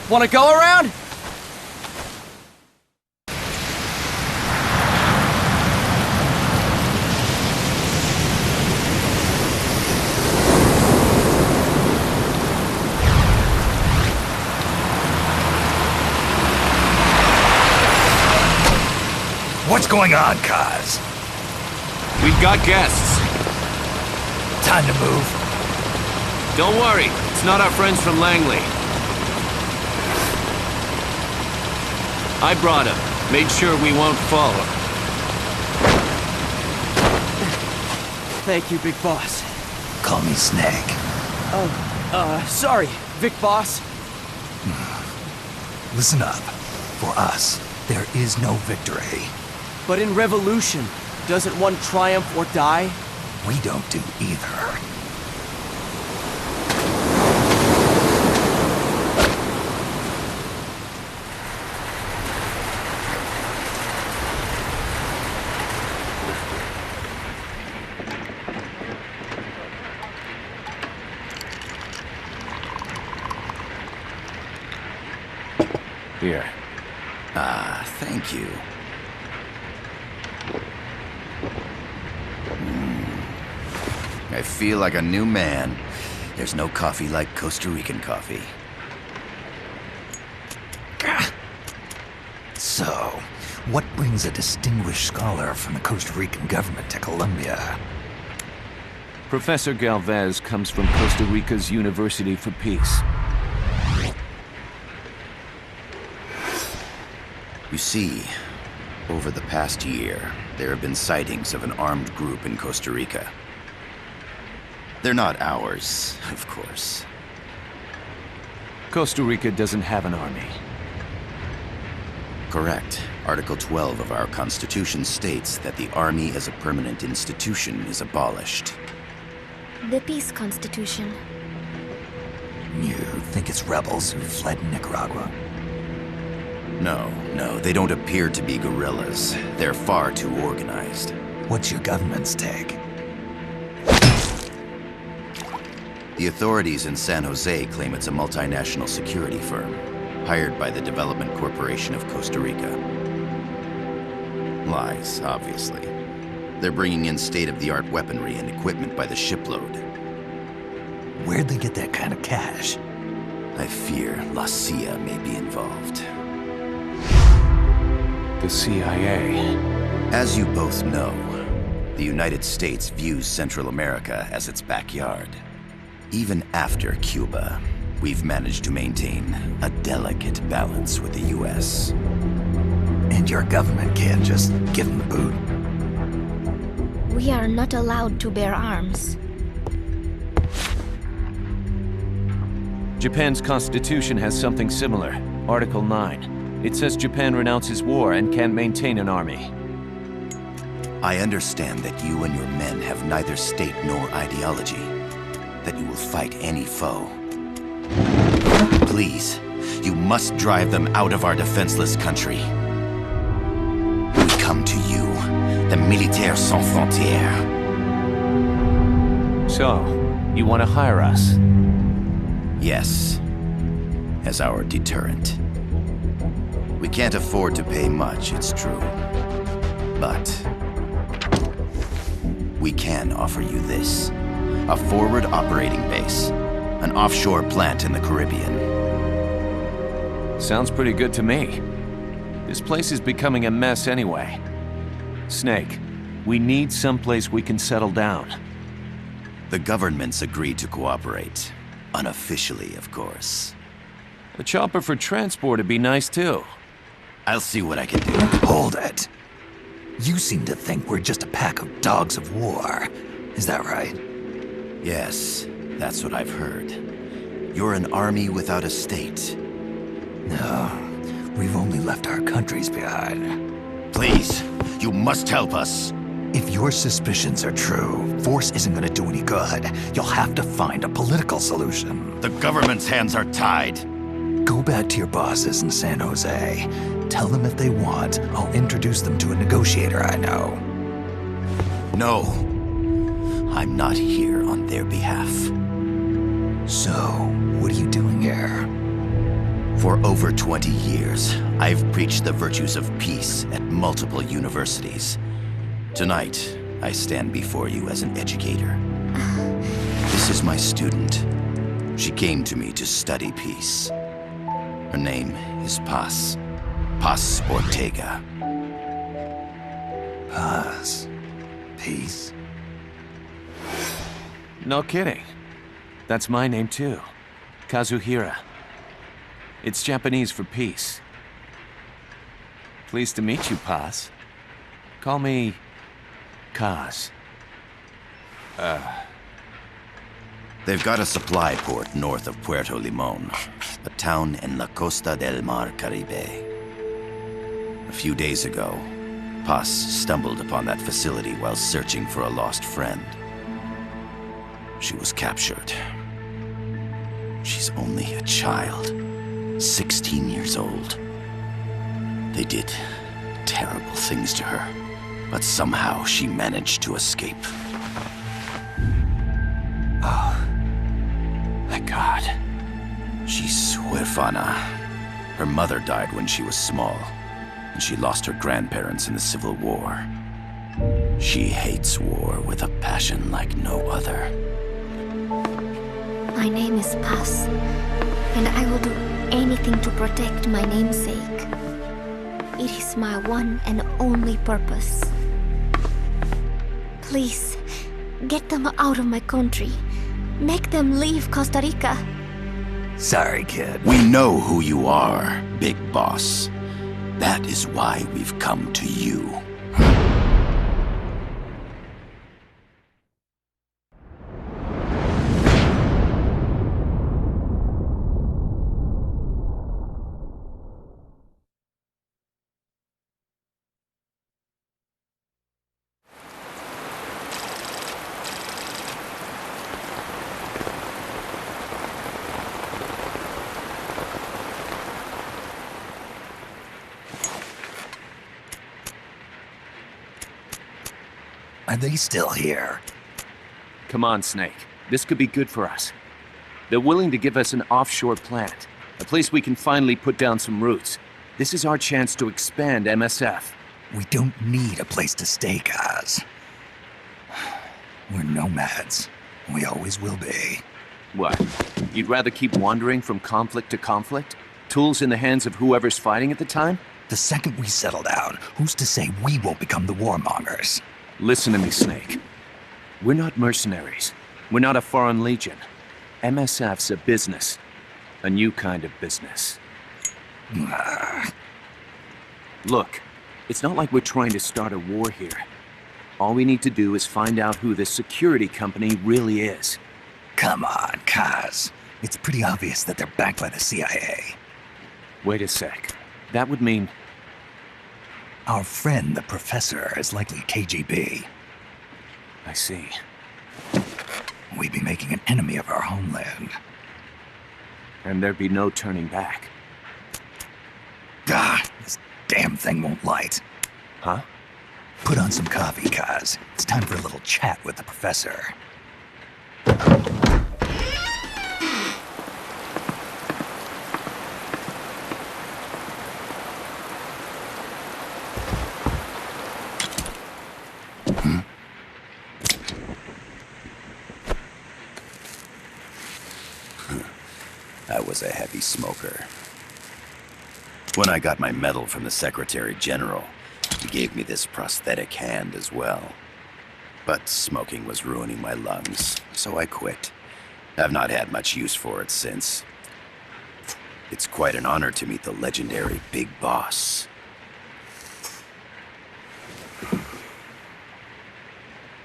Wanna go around? What's going on, Kaz? We've got guests. Time to move. Don't worry, it's not our friends from Langley. I brought him. Made sure we won't follow. Thank you, Big Boss. Call me Snake. Sorry, Vic Boss. Listen up. For us, there is no victory. But in Revolution, doesn't one triumph or die? We don't do either. Here. Thank you. I feel like a new man. There's no coffee like Costa Rican coffee. So, what brings a distinguished scholar from the Costa Rican government to Colombia? Professor Galvez comes from Costa Rica's University for Peace. You see, over the past year, there have been sightings of an armed group in Costa Rica. They're not ours, of course. Costa Rica doesn't have an army. Correct. Article 12 of our Constitution states that the Army as a permanent institution is abolished. The Peace Constitution. You think it's rebels who fled Nicaragua? No, they don't appear to be guerrillas. They're far too organized. What's your government's take? The authorities in San Jose claim it's a multinational security firm, hired by the Development Corporation of Costa Rica. Lies, obviously. They're bringing in state-of-the-art weaponry and equipment by the shipload. Where'd they get that kind of cash? I fear La CIA may be involved. The CIA. As you both know, the United States views Central America as its backyard. Even after Cuba, we've managed to maintain a delicate balance with the US. And your government can't just give them the boot? We are not allowed to bear arms. Japan's constitution has something similar. Article 9. It says Japan renounces war and can't maintain an army. I understand that you and your men have neither state nor ideology. That you will fight any foe. Please, you must drive them out of our defenseless country. We come to you, the Militaires Sans Frontières. So, you want to hire us? Yes, as our deterrent. We can't afford to pay much, it's true. But we can offer you this. A forward operating base. An offshore plant in the Caribbean. Sounds pretty good to me. This place is becoming a mess anyway. Snake, we need someplace we can settle down. The government's agreed to cooperate. Unofficially, of course. A chopper for transport would be nice too. I'll see what I can do. Hold it. You seem to think we're just a pack of dogs of war. Is that right? Yes, that's what I've heard. You're an army without a state. No, we've only left our countries behind. Please, you must help us. If your suspicions are true, force isn't gonna do any good. You'll have to find a political solution. The government's hands are tied. Go back to your bosses in San Jose. Tell them if they want, I'll introduce them to a negotiator I know. No. I'm not here on their behalf. So, what are you doing here? For over 20 years, I've preached the virtues of peace at multiple universities. Tonight, I stand before you as an educator. This is my student. She came to me to study peace. Her name is Paz. Paz Ortega. Paz. Peace. No kidding. That's my name too. Kazuhira. It's Japanese for peace. Pleased to meet you, Paz. Call me... Kaz. They've got a supply port north of Puerto Limon, a town in la Costa del Mar Caribe. A few days ago, Paz stumbled upon that facility while searching for a lost friend. She was captured. She's only a child, 16 years old. They did terrible things to her, but somehow she managed to escape. Oh, thank God. She's huérfana. Her mother died when she was small, and she lost her grandparents in the Civil War. She hates war with a passion like no other. My name is Paz, and I will do anything to protect my namesake. It is my one and only purpose. Please, get them out of my country. Make them leave Costa Rica. Sorry, kid. We know who you are, Big Boss. That is why we've come to you. Are they still here? Come on, Snake. This could be good for us. They're willing to give us an offshore plant, a place we can finally put down some roots. This is our chance to expand MSF. We don't need a place to stay, Kaz. We're nomads. We always will be. What? You'd rather keep wandering from conflict to conflict? Tools in the hands of whoever's fighting at the time? The second we settle down, who's to say we won't become the warmongers? Listen to me, Snake. We're not mercenaries. We're not a foreign legion. MSF's a business. A new kind of business. Look, it's not like we're trying to start a war here. All we need to do is find out who this security company really is. Come on, Kaz. It's pretty obvious that they're backed by the CIA. Wait a sec. That would mean... Our friend, the professor, is likely KGB. I see. We'd be making an enemy of our homeland. And there'd be no turning back. Ah, this damn thing won't light. Huh? Put on some coffee, Kaz. It's time for a little chat with the professor. I was a heavy smoker. When I got my medal from the Secretary General, he gave me this prosthetic hand as well. But smoking was ruining my lungs, so I quit. I've not had much use for it since. It's quite an honor to meet the legendary Big Boss.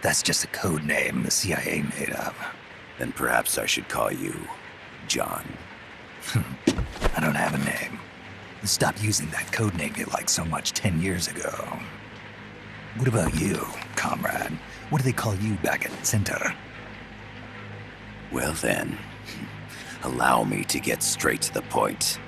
That's just a code name the CIA made up. Then perhaps I should call you John. I don't have a name. Stop using that code name you liked so much 10 years ago. What about you, comrade? What do they call you back at Center? Well then, allow me to get straight to the point.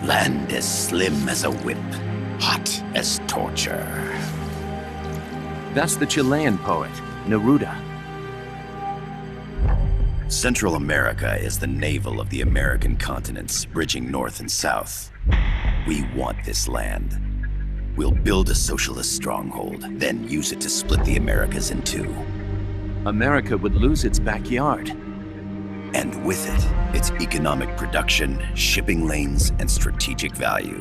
Land as slim as a whip, hot as torture. That's the Chilean poet, Neruda. Central America is the navel of the American continents, bridging north and south. We want this land. We'll build a socialist stronghold, then use it to split the Americas in two. America would lose its backyard. And with it, its economic production, shipping lanes, and strategic value.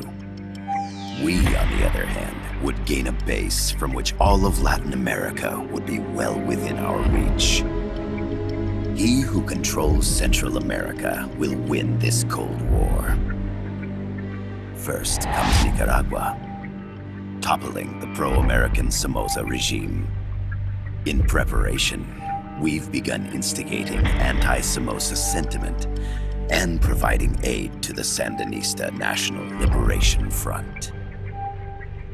We, on the other hand, would gain a base from which all of Latin America would be well within our reach. He who controls Central America will win this Cold War. First comes Nicaragua, toppling the pro-American Somoza regime. In preparation, we've begun instigating anti-Somoza sentiment and providing aid to the Sandinista National Liberation Front.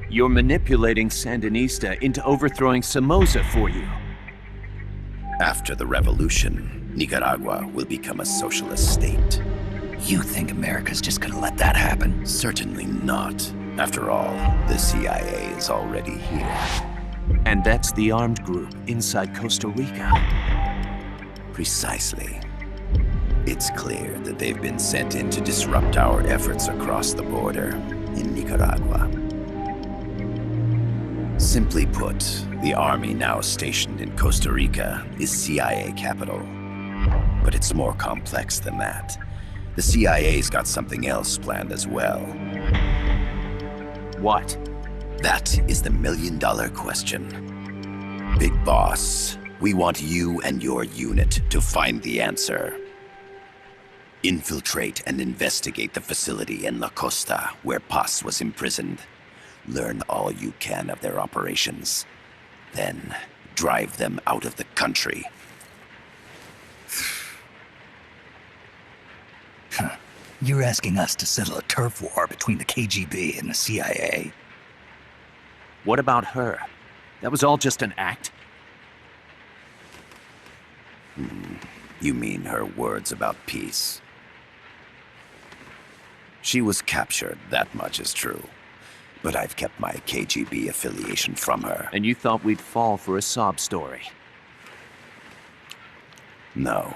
You're manipulating Sandinista into overthrowing Somoza for you. After the revolution, Nicaragua will become a socialist state. You think America's just gonna let that happen? Certainly not. After all, the CIA is already here. And that's the armed group inside Costa Rica. Precisely. It's clear that they've been sent in to disrupt our efforts across the border in Nicaragua. Simply put, the army now stationed in Costa Rica is CIA capital. But it's more complex than that. The CIA's got something else planned as well. What? That is the million-dollar question. Big Boss, we want you and your unit to find the answer. Infiltrate and investigate the facility in La Costa where Paz was imprisoned. Learn all you can of their operations. Then, drive them out of the country. You're asking us to settle a turf war between the KGB and the CIA. What about her? That was all just an act? You mean her words about peace? She was captured, that much is true. But I've kept my KGB affiliation from her. And you thought we'd fall for a sob story? No.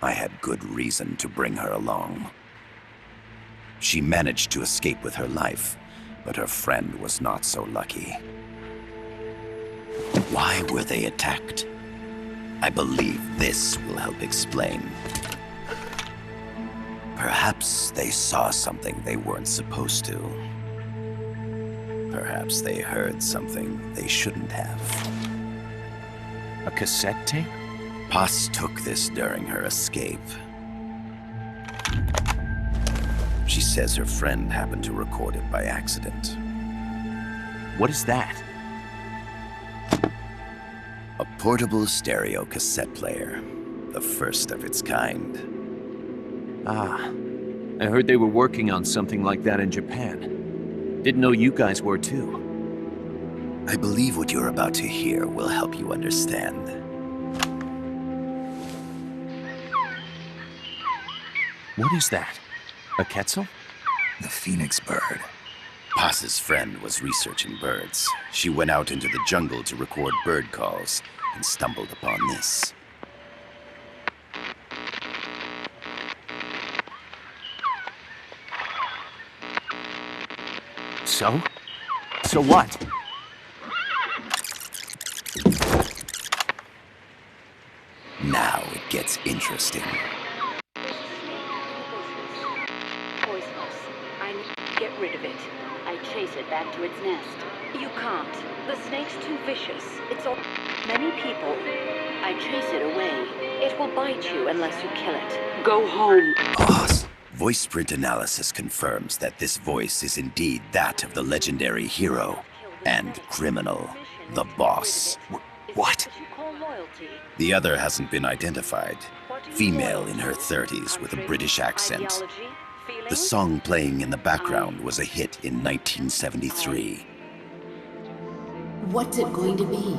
I had good reason to bring her along. She managed to escape with her life, but her friend was not so lucky. Why were they attacked? I believe this will help explain. Perhaps they saw something they weren't supposed to. Perhaps they heard something they shouldn't have. A cassette tape? Paz took this during her escape. She says her friend happened to record it by accident. What is that? A portable stereo cassette player. The first of its kind. Ah, I heard they were working on something like that in Japan. Didn't know you guys were too. I believe what you're about to hear will help you understand. What is that? A Quetzal? The phoenix bird. Paz's friend was researching birds. She went out into the jungle to record bird calls and stumbled upon this. So? So what? Now it gets interesting. Poisonous. I need to get rid of it. I chase it back to its nest. You can't. The snake's too vicious. It's all many people. I chase it away. It will bite you unless you kill it. Go home. Boss. Voice print analysis confirms that this voice is indeed that of the legendary hero and criminal, the boss. What? The other hasn't been identified. Female in her 30s with a British accent. The song playing in the background was a hit in 1973. What's it going to be?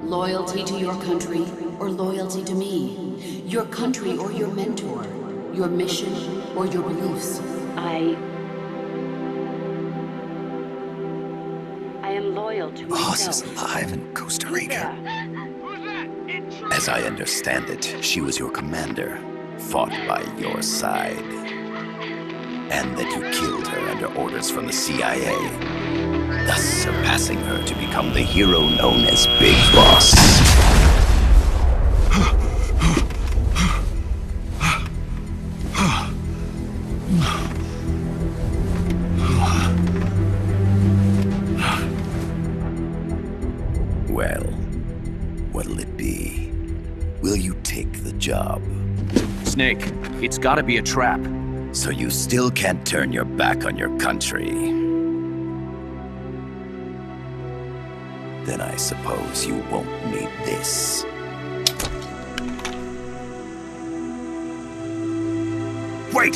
Loyalty to your country or loyalty to me? Your country or your mentor? Your mission or your beliefs? I am loyal to Boss myself. is alive in Costa Rica. Who's that? As I understand it, she was your commander, fought by your side. And that you killed her under orders from the CIA, thus surpassing her to become the hero known as Big Boss. Well, what'll it be? Will you take the job? Snake, it's gotta be a trap. So you still can't turn your back on your country? Then I suppose you won't need this. Wait!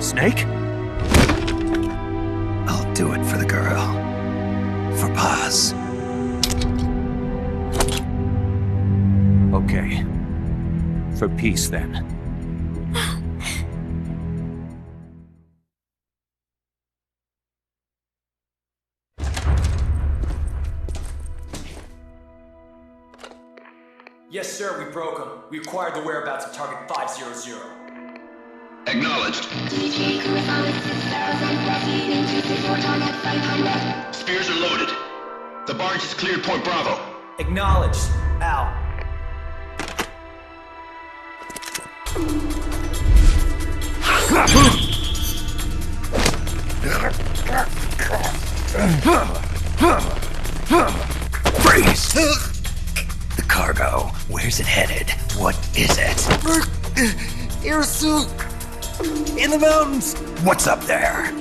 Snake? I'll do it for the girl. For Paz. Okay. For peace, then. Yes, sir, we broke him. We acquired the whereabouts of target 500. Acknowledged. Spears are loaded. The barge has cleared Point Bravo. Acknowledged. Out. Freeze! The cargo. Where's it headed? What is it? Air suit! In the mountains! What's up there?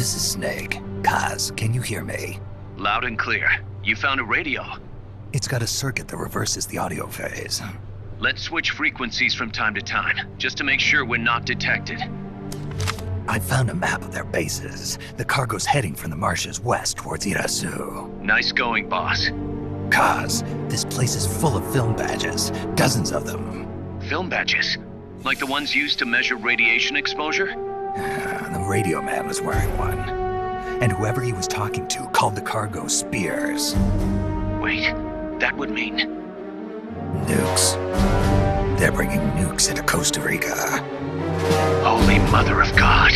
This is Snake. Kaz, can you hear me? Loud and clear. You found a radio. It's got a circuit that reverses the audio phase. Let's switch frequencies from time to time, just to make sure we're not detected. I found a map of their bases. The cargo's heading from the marshes west towards Irasu. Nice going, boss. Kaz, this place is full of film badges. Dozens of them. Film badges? Like the ones used to measure radiation exposure? The radio man was wearing one. And whoever he was talking to called the cargo Spears. Wait, that would mean... Nukes. They're bringing nukes into Costa Rica. Holy Mother of God.